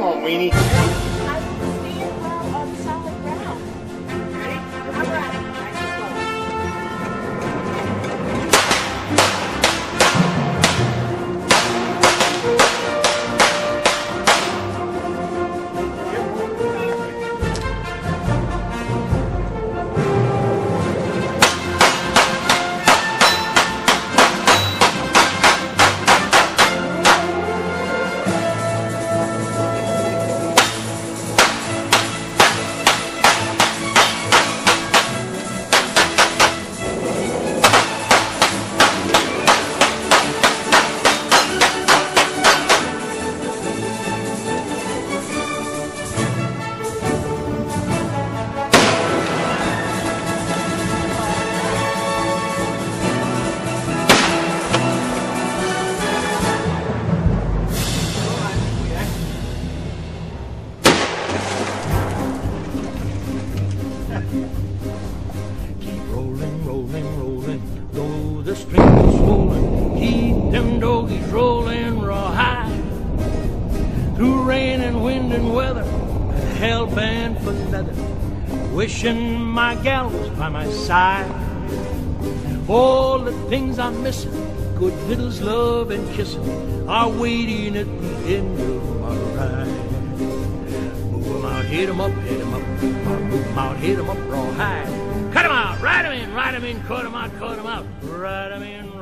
on, weenie. I will stand well on solid ground. Ready? All right. Nice and slow. Keep rolling, rolling, rolling, though the stream is swollen. Keep them doggies rolling raw high. Through rain and wind and weather, hell bent for leather, wishing my gal was by my side. All the things I'm missing, good vittles, love and kissing, are waiting at the end of my ride. Move 'em out, hit 'em up, hit 'em up. Move 'em out, hit 'em up, raw high. Cut 'em out, ride 'em in, cut 'em out, ride 'em in.